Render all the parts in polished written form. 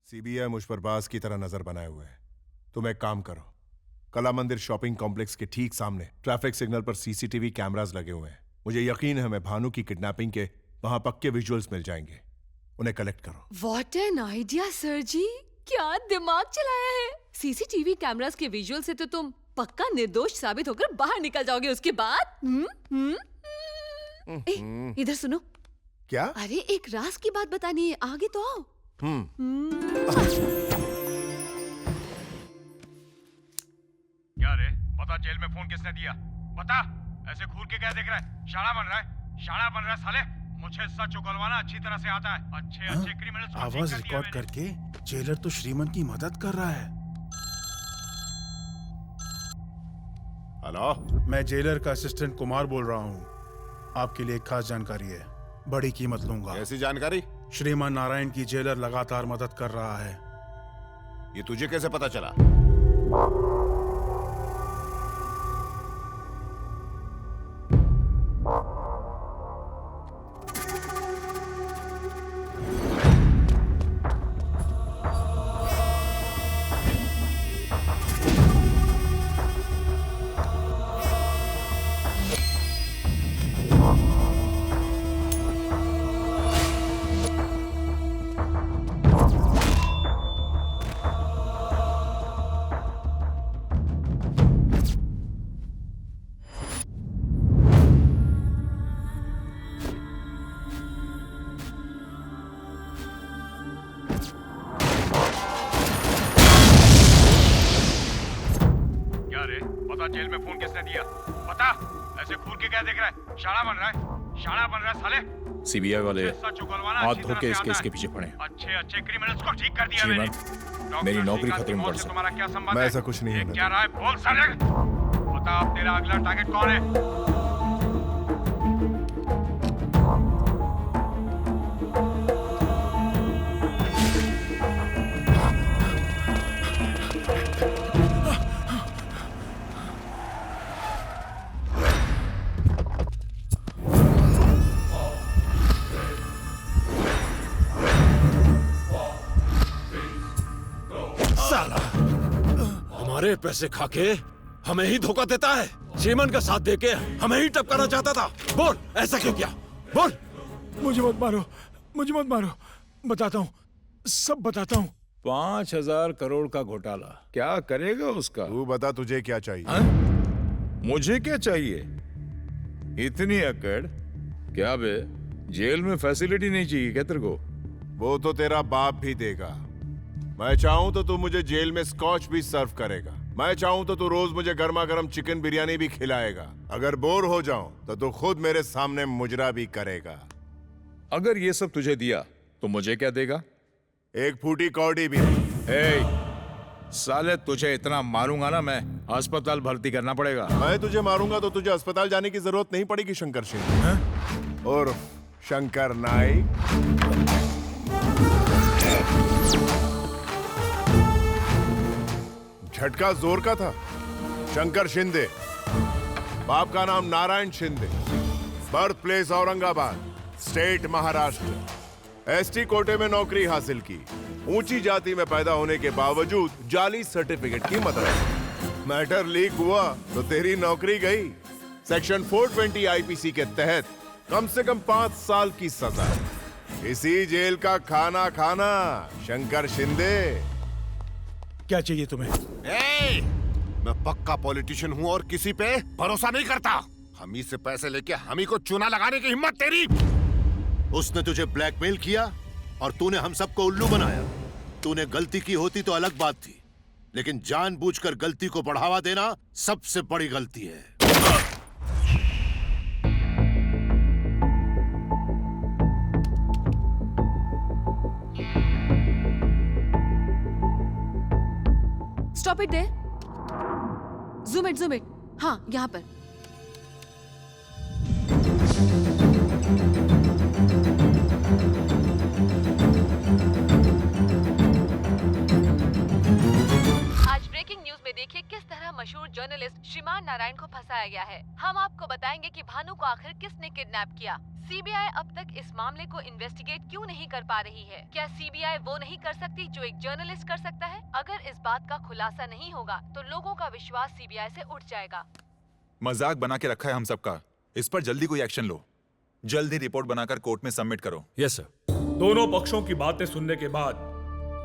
CBI मुझ पर बाज की तरह नजर बनाए हुए है। तुम एक काम करो, कला मंदिर शॉपिंग कॉम्प्लेक्स के ठीक सामने ट्रैफिक सिग्नल पर सीसीटीवी कैमरास लगे हुए हैं। मुझे यकीन है हमें भानु की किडनैपिंग के वहां पक्के विजुअल्स मिल जाएंगे। उन्हें कलेक्ट करो। व्हाट एन आइडिया सर जी, क्या दिमाग चलाया है। सीसीटीवी कैमरास के विजुअल से तो तुम पक्का निर्दोष साबित होकर बाहर निकल जाओगे उसके बाद। इधर सुनो। क्या? अरे एक राज की बात बतानी है, आगे तो आओ। क्या रे, बता जेल में फोन किसने दिया? बता, ऐसे घूर के क्या देख रहा है? शाना बन रहा है, शाना बन रहा है साले। मुझे सच उगलवाना अच्छी तरह से आता है। अच्छे क्रिमिनल्स को आवाज रिकॉर्ड करके जेलर तो श्रीमन की मदद कर रहा है। हेलो, मैं जेलर का असिस्टेंट कुमार बोल रहा हूँ। आपके लिए एक खास जानकारी है, बड़ी कीमत लूंगा। ऐसी जानकारी? श्रीमान नारायण की जेलर लगातार मदद कर रहा है। ये तुझे कैसे पता चला? जेल में फोन किसने दिया? बता, ऐसे घूर के क्या देख रहा है? शाना बन रहा है, शाना बन रहा है साले। सीबीआई वाले हाथ धो के इस केस के पीछे पड़े। अच्छे क्रिमिनल्स को ठीक कर दिया मैंने। मेरी नौकरी खतरे में पड़ सकती है। तुम्हारा क्या संबंध है? मैं ऐसा कुछ नहीं है। क्या रहा है? बोल साले। बता, अब तेरा अगला टारगेट कौन है? हमारे पैसे खाके हमें ही धोखा देता है। श्रीमन का साथ देके हमें ही टपकाना चाहता था। बोल, ऐसा क्यों किया? बोल। मुझे मत मारो, मुझे मत मारो। बताता हूँ, सब बताता हूँ। 5,000 करोड़ का घोटाला क्या करेगा उसका? तू बता, तुझे क्या चाहिए? हा? मुझे क्या चाहिए? इतनी अकड़ क्या बे? जेल में फैसिलिटी नहीं चाहिए क्या तेरे को? वो तो तेरा बाप भी देगा। मैं चाहूं तो तू मुझे जेल में स्कॉच भी सर्व करेगा। मैं चाहूं तो तू रोज मुझे गर्मा गर्म चिकन बिरयानी भी खिलाएगा। अगर बोर हो जाऊं तो तू खुद मेरे सामने मुजरा भी करेगा। अगर ये सब तुझे दिया तो मुझे क्या देगा? एक फूटी कौड़ी भी। साले, तुझे इतना मारूंगा ना मैं, अस्पताल भर्ती करना पड़ेगा। मैं तुझे मारूंगा तो तुझे अस्पताल जाने की जरूरत नहीं पड़ेगी शंकर सिंह। और शंकर नाइक। झटका जोर का था। शंकर शिंदे, बाप का नाम Narayan Shinde, birth place Aurangabad, state Maharashtra. ST कोटे में नौकरी हासिल की। ऊंची जाति में पैदा होने के बावजूद जाली सर्टिफिकेट की मदद। मैटर लीक हुआ तो तेरी नौकरी गई। सेक्शन 420 आईपीसी के तहत कम से कम 5 साल की सजा। इसी जेल का खाना खाना शंकर शिंदे। क्या चाहिए तुम्हें? मैं पक्का पॉलिटिशियन हूँ और किसी पे भरोसा नहीं करता। हम ही से पैसे लेके हम ही को चूना लगाने की हिम्मत तेरी। उसने तुझे ब्लैकमेल किया और तूने हम सबको उल्लू बनाया। तूने गलती की होती तो अलग बात थी, लेकिन जानबूझकर गलती को बढ़ावा देना सबसे बड़ी गलती है। Stop it there. Zoom it. हाँ, यहाँ पर। आज ब्रेकिंग न्यूज में देखिए किस तरह मशहूर जर्नलिस्ट श्रीमान नारायण को फंसाया गया है। हम आपको बताएंगे कि भानु को आखिर किसने किडनैप किया। सीबीआई अब तक इस मामले को इन्वेस्टिगेट क्यों नहीं कर पा रही है? क्या सीबीआई वो नहीं कर सकती जो एक जर्नलिस्ट कर सकता है? अगर इस बात का खुलासा नहीं होगा तो लोगों का विश्वास सीबीआई से उठ जाएगा। मजाक बना के रखा है हम सबका, इस पर जल्दी कोई एक्शन लो। जल्दी रिपोर्ट बनाकर कोर्ट में सबमिट करो। Yes sir. दोनों पक्षों की बातें सुनने के बाद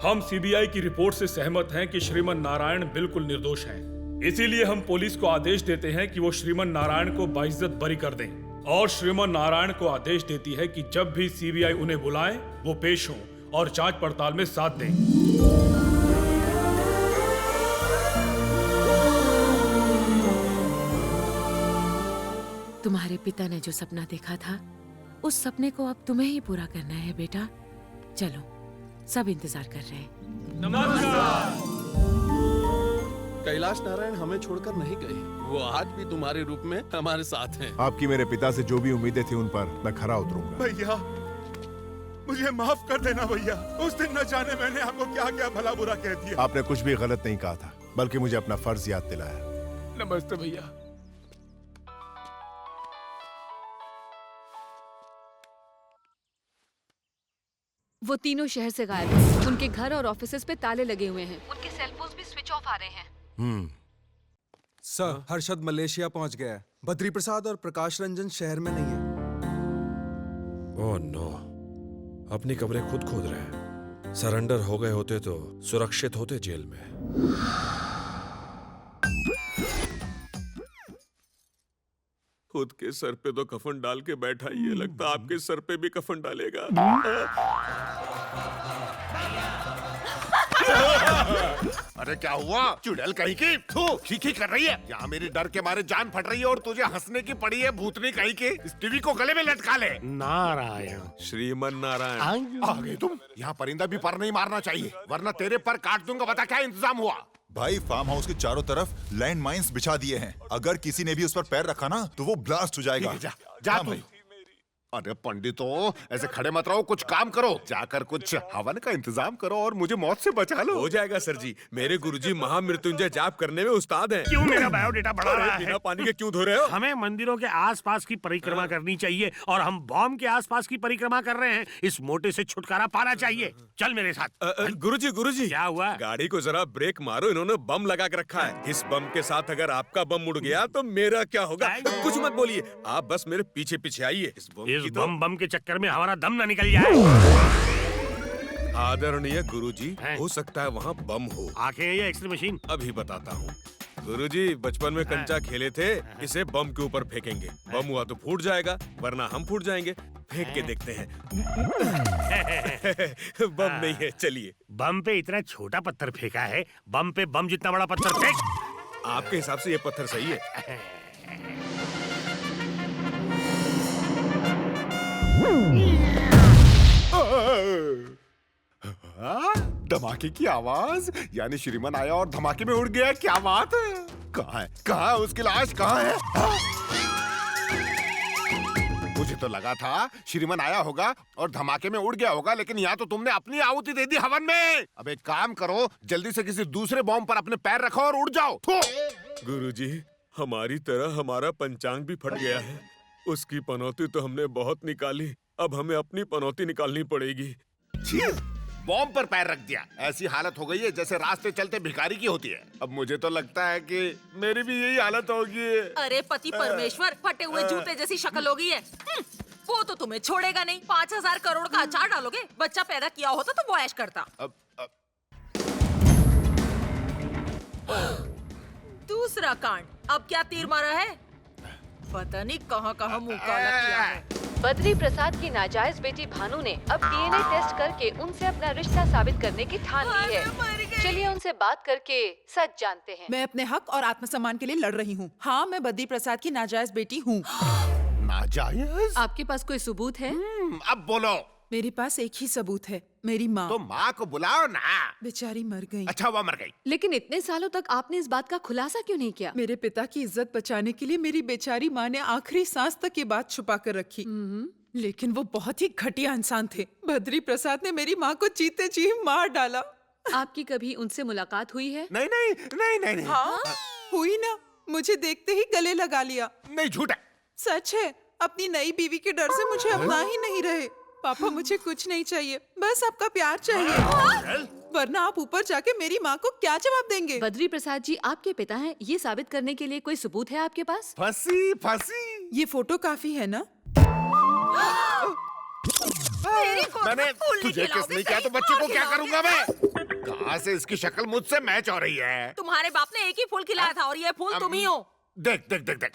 हम सीबीआई की रिपोर्ट से सहमत हैं कि श्रीमन नारायण बिल्कुल निर्दोष हैं। इसीलिए हम पुलिस को आदेश देते हैं कि वो श्रीमन नारायण को बाइज्जत बरी कर दें, और श्रीमन नारायण को आदेश देती है कि जब भी सीबीआई उन्हें बुलाए वो पेश हों और जांच पड़ताल में साथ दें। तुम्हारे पिता ने जो सपना देखा था उस सपने को अब तुम्हें ही पूरा करना है बेटा। चलो, सब इंतजार कर रहे हैं। नमस्कार। कैलाश नारायण हमें छोड़कर नहीं गए, वो आज भी तुम्हारे रूप में हमारे साथ हैं। आपकी मेरे पिता से जो भी उम्मीदें थी उन पर मैं खरा उतरूंगा। भैया, मुझे माफ कर देना भैया। उस दिन न जाने मैंने आपको क्या क्या भला बुरा कह दिया। आपने कुछ भी गलत नहीं कहा था, बल्कि मुझे अपना फर्ज याद दिलाया। नमस्ते भैया। वो तीनों शहर से गायब हैं। उनके घर और ऑफिसेज पे ताले लगे हुए हैं। उनके सेल फोन्स भी स्विच ऑफ आ रहे हैं। सर, हर्षद मलेशिया पहुंच गया है। बद्री प्रसाद और प्रकाश रंजन शहर में नहीं है। ओह नो, अपनी कब्रें खुद खोद रहे हैं। सरेंडर हो गए होते तो सुरक्षित होते जेल में। खुद के सर पे तो कफन डाल के बैठा, ये लगता आपके सर पे भी कफन डालेगा। अरे क्या हुआ? चुड़ैल कहीं की खी कर रही है। यहाँ मेरी डर के मारे जान फट रही है और तुझे हंसने की पड़ी है भूतनी कहीं की। इस टीवी को गले में लटका ले। नारायण, श्रीमन नारायण। आ गए तुम। यहाँ परिंदा भी पर नहीं मारना चाहिए, वरना तेरे पर काट दूंगा। बता क्या इंतजाम हुआ? भाई, फार्म हाउस के चारों तरफ लैंड माइंस बिछा दिए हैं। अगर किसी ने भी उस पर पैर रखा ना तो वो ब्लास्ट हो जाएगा। जा तू। अरे पंडितों, ऐसे खड़े मत रहो, कुछ काम करो। जाकर कुछ हवन का इंतजाम करो और मुझे मौत से बचा लो। हो जाएगा सर जी, मेरे गुरुजी महामृत्युंजय जाप करने में उस्ताद हैं। क्यों मेरा बायोडेटा बढ़ा रहा है? बिना पानी के क्यों धो रहे हो? हमें मंदिरों के आसपास की परिक्रमा करनी चाहिए और हम बॉम्ब के आसपास की परिक्रमा कर रहे हैं। इस मोटे से छुटकारा पाना चाहिए। चल मेरे साथ। गुरुजी क्या हुआ? गाड़ी को जरा ब्रेक मारो, इन्होंने बम लगा के रखा है। इस बम के साथ अगर आपका बम उड़ गया तो मेरा क्या होगा? कुछ मत बोलिए, आप बस मेरे पीछे पीछे आइए। इस बम के चक्कर में हमारा दम ना निकल जाए। आदरणीय गुरुजी, हो सकता है वहाँ बम हो। आंखें या एक्सरे मशीन? अभी बताता हूँ। गुरुजी, बचपन में कंचा खेले थे, इसे बम के ऊपर फेंकेंगे। बम हुआ तो फूट जाएगा, वरना हम फूट जाएंगे। फेंक के देखते हैं। बम नहीं है, चलिए। बम पे इतना छोटा पत्थर फेंका है, बम पे बम जितना बड़ा पत्थर फेंक। आपके हिसाब से ये पत्थर सही है? धमाके की आवाज, यानी श्रीमान आया और धमाके में उड़ गया। क्या बात है? कहाँ है? कहाँ है उसकी लाश? कहाँ है? मुझे तो लगा था श्रीमान आया होगा और धमाके में उड़ गया होगा, लेकिन यहाँ तो तुमने अपनी आहुति दे दी हवन में। अब एक काम करो, जल्दी से किसी दूसरे बॉम्ब पर अपने पैर रखो और उड़ जाओ। गुरुजी, हमारी तरह हमारा पंचांग भी फट गया है। उसकी पनौती तो हमने बहुत निकाली, अब हमें अपनी पनौती निकालनी पड़ेगी। बॉम्ब पर पैर रख दिया, ऐसी हालत हो गई है जैसे रास्ते चलते भिखारी की होती है। अब मुझे तो लगता है कि मेरी भी यही हालत होगी। अरे पति परमेश्वर, फटे हुए जूते जैसी शक्ल हो गई है। वो तो तुम्हें छोड़ेगा नहीं। 5000 करोड़ का अचार डालोगे? बच्चा पैदा किया होता तो वो ऐश करता। दूसरा कांड, अब क्या तीर मारा है? पता नहीं कहाँ मुंह काला किया है। बद्री प्रसाद की नाजायज बेटी भानु ने अब डीएनए टेस्ट करके उनसे अपना रिश्ता साबित करने की ठान ली है। चलिए उनसे बात करके सच जानते हैं। मैं अपने हक और आत्मसम्मान के लिए लड़ रही हूँ। हाँ, मैं बद्री प्रसाद की नाजायज बेटी हूँ। नाजायज? आपके पास कोई सबूत है? अब बोलो। मेरे पास एक ही सबूत है, मेरी माँ। तो माँ को बुलाओ ना। बेचारी मर गई। अच्छा, वो मर गई। लेकिन इतने सालों तक आपने इस बात का खुलासा क्यों नहीं किया? मेरे पिता की इज्जत बचाने के लिए मेरी बेचारी माँ ने आखिरी सांस तक ये बात छुपा कर रखी। लेकिन वो बहुत ही घटिया इंसान थे। बद्री प्रसाद ने मेरी माँ को जीते जी मार डाला। आपकी कभी उनसे मुलाकात हुई है? नहीं। हाँ, हुई ना। मुझे देखते ही गले लगा लिया। नहीं, झूठ है। सच है, अपनी नई बीवी के डर से मुझे अपना ही नहीं रहे। पापा मुझे कुछ नहीं चाहिए, बस आपका प्यार चाहिए, वरना आप ऊपर जाके मेरी माँ को क्या जवाब देंगे? बद्री प्रसाद जी आपके पिता हैं, ये साबित करने के लिए कोई सबूत है आपके पास? फंसी फंसी। ये फोटो काफी है ना? मैंने तुझे किस नहीं किया तो बच्चे को क्या करूंगा मैं? कहाँ से इसकी शक्ल मुझसे मैच हो रही है? तुम्हारे बाप ने एक ही फूल खिलाया था और ये फूल तुम ही हो। देख देख देख देख,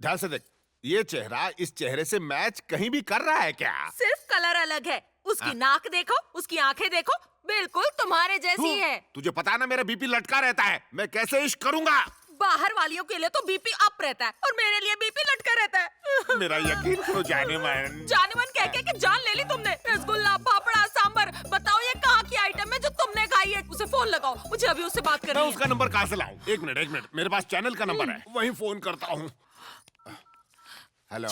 ध्यान से देख। ये चेहरा इस चेहरे से मैच कहीं भी कर रहा है क्या? सिर्फ कलर अलग है। उसकी नाक देखो, उसकी आंखें देखो, बिल्कुल तुम्हारे जैसी है। तुझे पता है ना मेरा बीपी लटका रहता है, मैं कैसे इश्क करूंगा? बाहर वालियों के लिए तो बीपी अप रहता है और मेरे लिए बीपी लटका रहता है। मेरा यकीन करो जानेमन। जानेमन कह के कि जान ले ली तुमने। रसगुल्ला, फाफड़ा, सांबर, बताओ ये कहाँ की आइटम है जो तुमने खाई है? उसे फोन लगाओ, मुझे अभी उससे बात करनी है। मैं उसका नंबर कहाँ से लाऊं? एक मिनट, मेरे पास चैनल का नंबर है, वहीं फोन करता हूँ। हेलो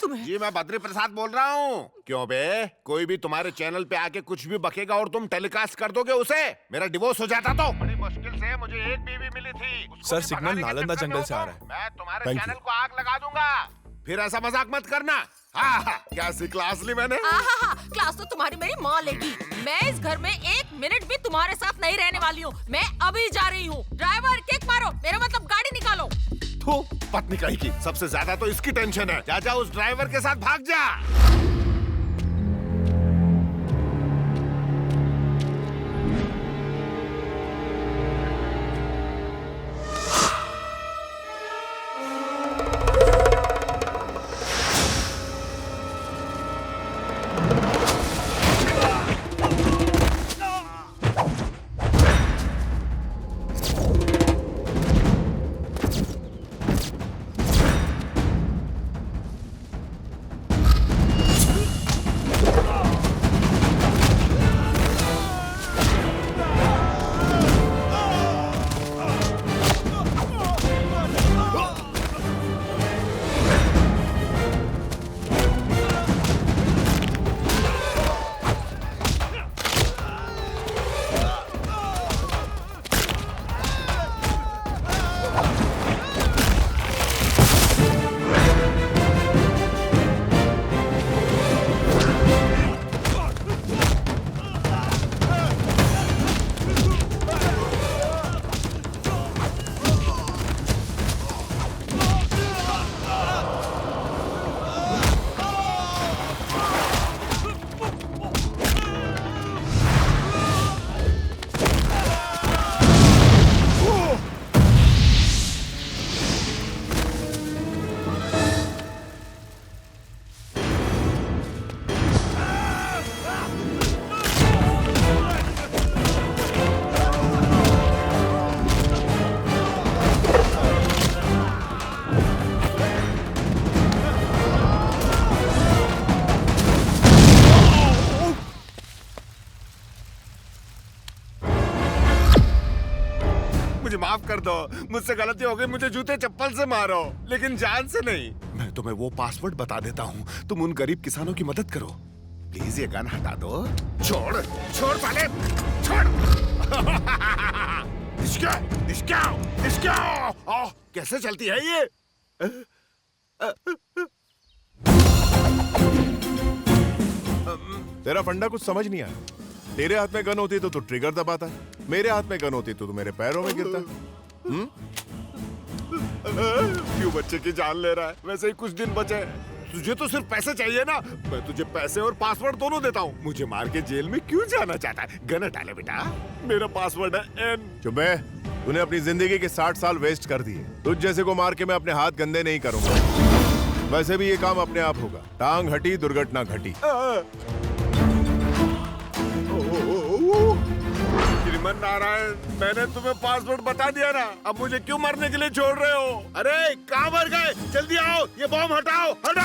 जी, मैं बद्री प्रसाद बोल रहा हूँ। क्यों बे, कोई भी तुम्हारे चैनल पे आके कुछ भी बकेगा और तुम टेलीकास्ट कर दोगे उसे? मेरा डिवोर्स हो जाता तो। बड़ी मुश्किल से मुझे एक बीवी मिली थी। सर, सिग्नल नालंदा जंगल से आ रहा है। मैं तुम्हारे चैनल को आग लगा दूंगा। फिर ऐसा मजाक मत करना। हाँ, कैसी क्लास ली मैंने? क्लास तो तुम्हारी मेरी माँ लेगी। मैं इस घर में एक मिनट भी तुम्हारे साथ नहीं रहने वाली हूँ। मैं अभी जा रही हूँ। ड्राइवर किक मारो, मेरा मतलब गाड़ी निकालो। थू, पत्नी कहीं की। सबसे ज्यादा तो इसकी टेंशन है। जा जा उस ड्राइवर के साथ भाग जा। मुझे माफ कर दो, मुझसे गलती हो गई। मुझे जूते चप्पल से मारो, लेकिन जान से नहीं। मैं तुम्हें वो पासवर्ड बता देता हूँ, तुम उन गरीब किसानों की मदद करो। प्लीज ये गन हटा दो। छोड़ छोड़ साले, छोड़। कैसे चलती है ये? तेरा फंडा कुछ समझ नहीं आया। तेरे हाथ में गन होती तो तू ट्रिगर दबाता, मेरे हाथ में गन होती तो तू मेरे पैरों में गिरता। क्यों बच्चे की जान ले रहा है? वैसे ही कुछ दिन बचे। तुझे तो सिर्फ पैसे चाहिए ना? मैं तुझे पैसे और पासवर्ड दोनों देता हूँ। मुझे मार के जेल में क्यों जाना चाहता है? गन हटा ले बेटा, मेरा पासवर्ड है N। चुप है, तूने अपनी जिंदगी के 60 साल वेस्ट कर दिए। तुझ जैसे को मार के मैं अपने हाथ गंदे नहीं करूंगा। वैसे भी ये काम अपने आप होगा। टांग हटी, दुर्घटना घटी। श्रीमन नारायण, मैंने तुम्हें पासवर्ड बता दिया ना, अब मुझे क्यों मरने के लिए छोड़ रहे हो? अरे कहाँ मर गए? जल्दी आओ, ये बॉम्ब हटाओ, हटाओ।